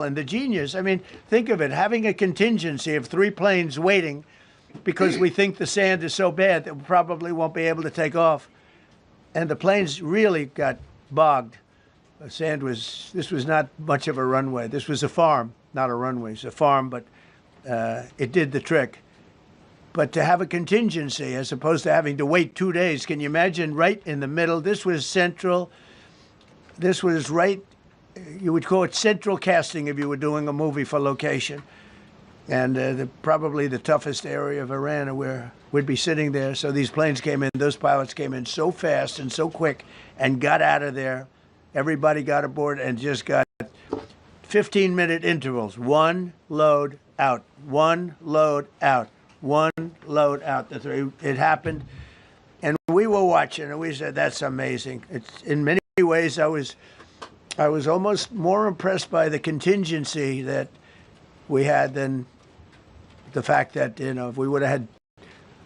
And the genius, I mean, think of it, having a contingency of 3 planes waiting because we think the sand is so bad that we probably won't be able to take off. And the planes really got bogged. The sand was, this was not much of a runway. This was a farm, not a runway. It's a farm, but it did the trick. But to have a contingency as opposed to having to wait 2 days, can you imagine right in the middle? This was central. This was right, you would call it central casting if you were doing a movie for location. And probably the toughest area of Iran where we'd be sitting there. So these planes came in, those pilots came in so fast and so quick and got out of there. Everybody got aboard and just got 15-minute intervals. One load out, one load out, one load out. It happened. And we were watching and we said, that's amazing. It's, in many ways, I was almost more impressed by the contingency that we had than the fact that, you know, if we would have had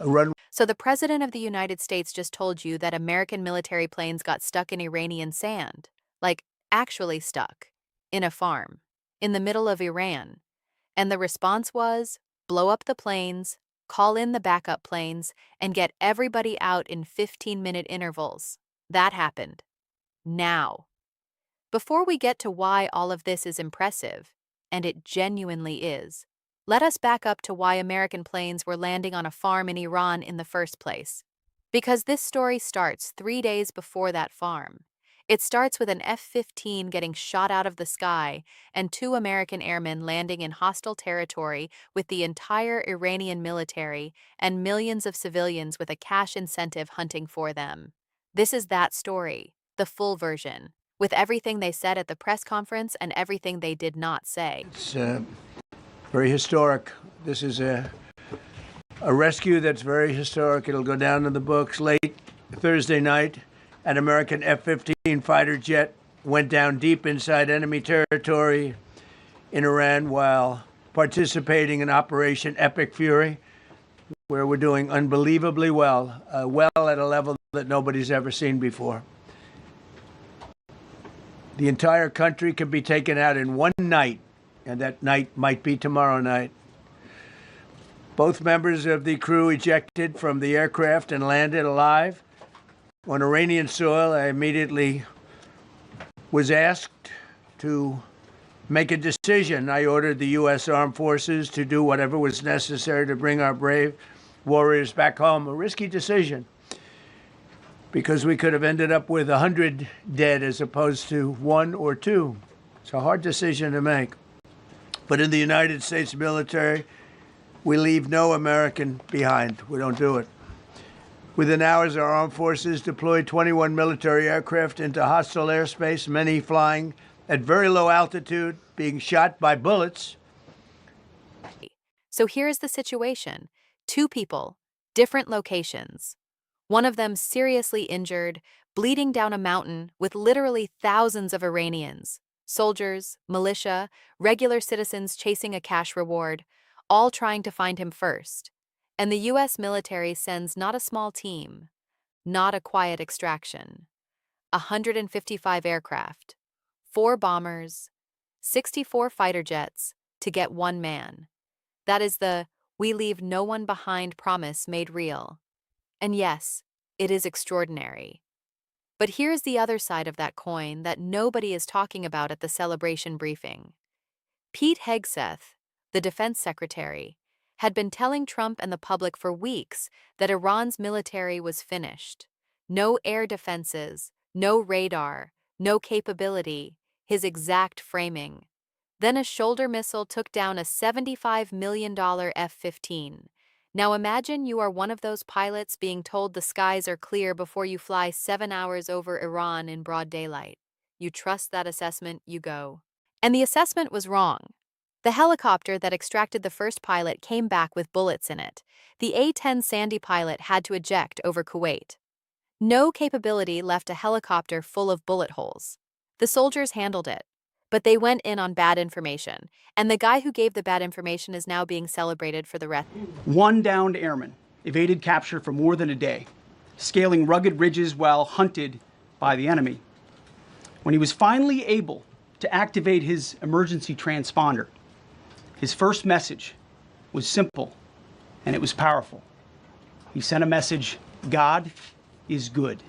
a runway. So the President of the United States just told you that American military planes got stuck in Iranian sand. Like, actually stuck. In a farm. In the middle of Iran. And the response was, blow up the planes, call in the backup planes, and get everybody out in 15-minute intervals. That happened. Now. Before we get to why all of this is impressive, and it genuinely is, let us back up to why American planes were landing on a farm in Iran in the first place. Because this story starts 3 days before that farm. It starts with an F-15 getting shot out of the sky and 2 American airmen landing in hostile territory with the entire Iranian military and millions of civilians with a cash incentive hunting for them. This is that story, the full version, with everything they said at the press conference and everything they did not say. It's very historic. This is a rescue that's very historic. It'll go down in the books. Late Thursday night, an American F-15 fighter jet went down deep inside enemy territory in Iran while participating in Operation Epic Fury, where we're doing unbelievably well, at a level that nobody's ever seen before. The entire country could be taken out in one night, and that night might be tomorrow night. Both members of the crew ejected from the aircraft and landed alive. On Iranian soil, I immediately was asked to make a decision. I ordered the U.S. Armed Forces to do whatever was necessary to bring our brave warriors back home. A risky decision, because we could have ended up with 100 dead as opposed to 1 or 2. It's a hard decision to make. But in the United States military, we leave no American behind. We don't do it. Within hours, our armed forces deployed 21 military aircraft into hostile airspace, many flying at very low altitude, being shot by bullets. So here's the situation. 2 people, different locations. One of them seriously injured, bleeding down a mountain with literally thousands of Iranians, soldiers, militia, regular citizens chasing a cash reward, all trying to find him first. And the U.S. military sends not a small team, not a quiet extraction. 155 aircraft, 4 bombers, 64 fighter jets to get 1 man. That is the "we leave no one behind" promise made real. And yes, it is extraordinary. But here's the other side of that coin that nobody is talking about at the celebration briefing. Pete Hegseth, the defense secretary, had been telling Trump and the public for weeks that Iran's military was finished. No air defenses, no radar, no capability, his exact framing. Then a shoulder missile took down a $75 million F-15. Now imagine you are one of those pilots being told the skies are clear before you fly 7 hours over Iran in broad daylight. You trust that assessment, you go. And the assessment was wrong. The helicopter that extracted the first pilot came back with bullets in it. The A-10 Sandy pilot had to eject over Kuwait. No capability left a helicopter full of bullet holes. The soldiers handled it, but they went in on bad information, and the guy who gave the bad information is now being celebrated for the rest. 1 downed airman evaded capture for more than a day, scaling rugged ridges while hunted by the enemy. When he was finally able to activate his emergency transponder. His first message was simple, and it was powerful. He sent a message: God is good.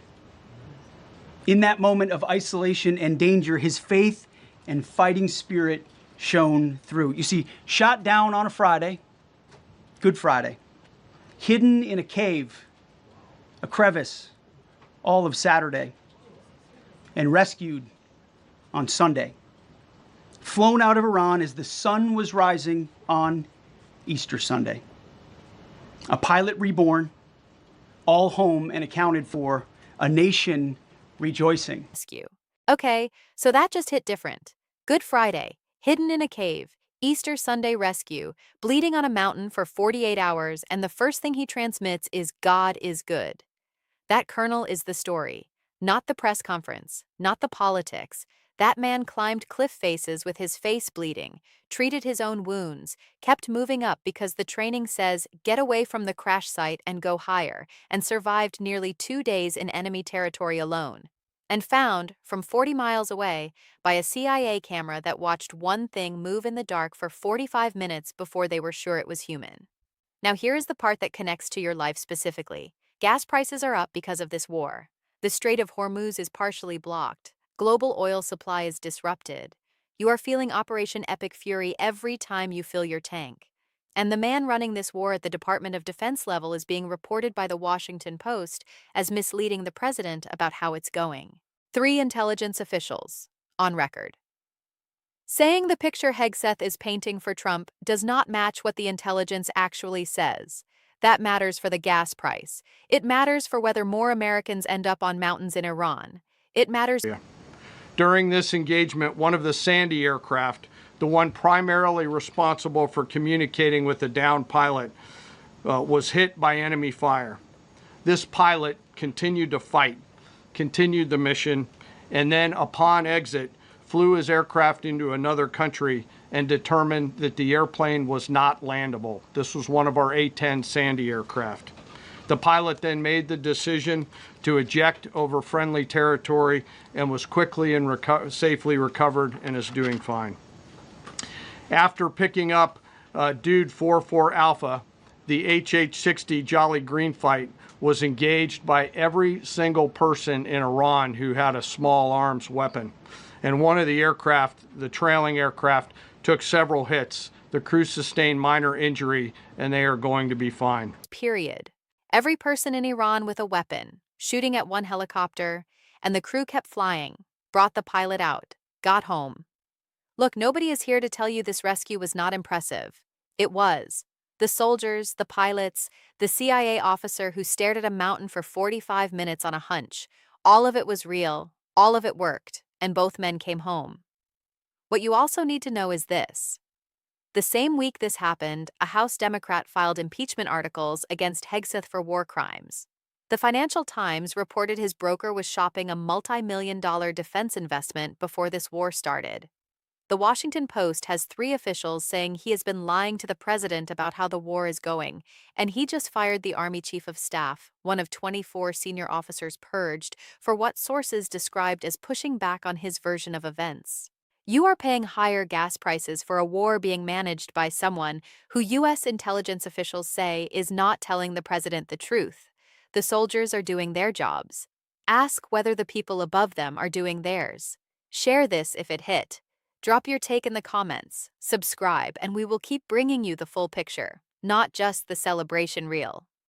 In that moment of isolation and danger, his faith and fighting spirit shone through. You see, shot down on a Friday, Good Friday, hidden in a cave, a crevice, all of Saturday, and rescued on Sunday. Flown out of Iran as the sun was rising on Easter Sunday. A pilot reborn, all home and accounted for, a nation rejoicing. Rescue. Okay, so that just hit different. Good Friday, hidden in a cave, Easter Sunday rescue, bleeding on a mountain for 48 hours, and the first thing he transmits is God is good. That colonel is the story, not the press conference, not the politics. That man climbed cliff faces with his face bleeding, treated his own wounds, kept moving up because the training says get away from the crash site and go higher, and survived nearly 2 days in enemy territory alone. And found, from 40 miles away, by a CIA camera that watched one thing move in the dark for 45 minutes before they were sure it was human. Now here is the part that connects to your life specifically. Gas prices are up because of this war. The Strait of Hormuz is partially blocked. Global oil supply is disrupted. You are feeling Operation Epic Fury every time you fill your tank. And the man running this war at the Department of Defense level is being reported by the Washington Post as misleading the president about how it's going. 3 intelligence officials, on record, saying the picture Hegseth is painting for Trump does not match what the intelligence actually says. That matters for the gas price. It matters for whether more Americans end up on mountains in Iran. It matters. During this engagement, one of the Sandy aircraft, the one primarily responsible for communicating with the downed pilot, was hit by enemy fire. This pilot continued to fight, continued the mission, and then upon exit, flew his aircraft into another country and determined that the airplane was not landable. This was one of our A-10 Sandy aircraft. The pilot then made the decision to eject over friendly territory and was quickly and safely recovered and is doing fine. After picking up Dude 44 Alpha, the HH-60 Jolly Green fight was engaged by every single person in Iran who had a small arms weapon. And one of the aircraft, the trailing aircraft, took several hits. The crew sustained minor injury, and they are going to be fine. Period. Every person in Iran with a weapon, shooting at one helicopter, and the crew kept flying, brought the pilot out, got home. Look, nobody is here to tell you this rescue was not impressive. It was. The soldiers, the pilots, the CIA officer who stared at a mountain for 45 minutes on a hunch, all of it was real, all of it worked, and both men came home. What you also need to know is this. The same week this happened, a House Democrat filed impeachment articles against Hegseth for war crimes. The Financial Times reported his broker was shopping a multi-million-dollar defense investment before this war started. The Washington Post has 3 officials saying he has been lying to the president about how the war is going, and he just fired the Army Chief of Staff, one of 24 senior officers purged, for what sources described as pushing back on his version of events. You are paying higher gas prices for a war being managed by someone who U.S. intelligence officials say is not telling the president the truth. The soldiers are doing their jobs. Ask whether the people above them are doing theirs. Share this if it hit. Drop your take in the comments, subscribe, and we will keep bringing you the full picture, not just the celebration reel.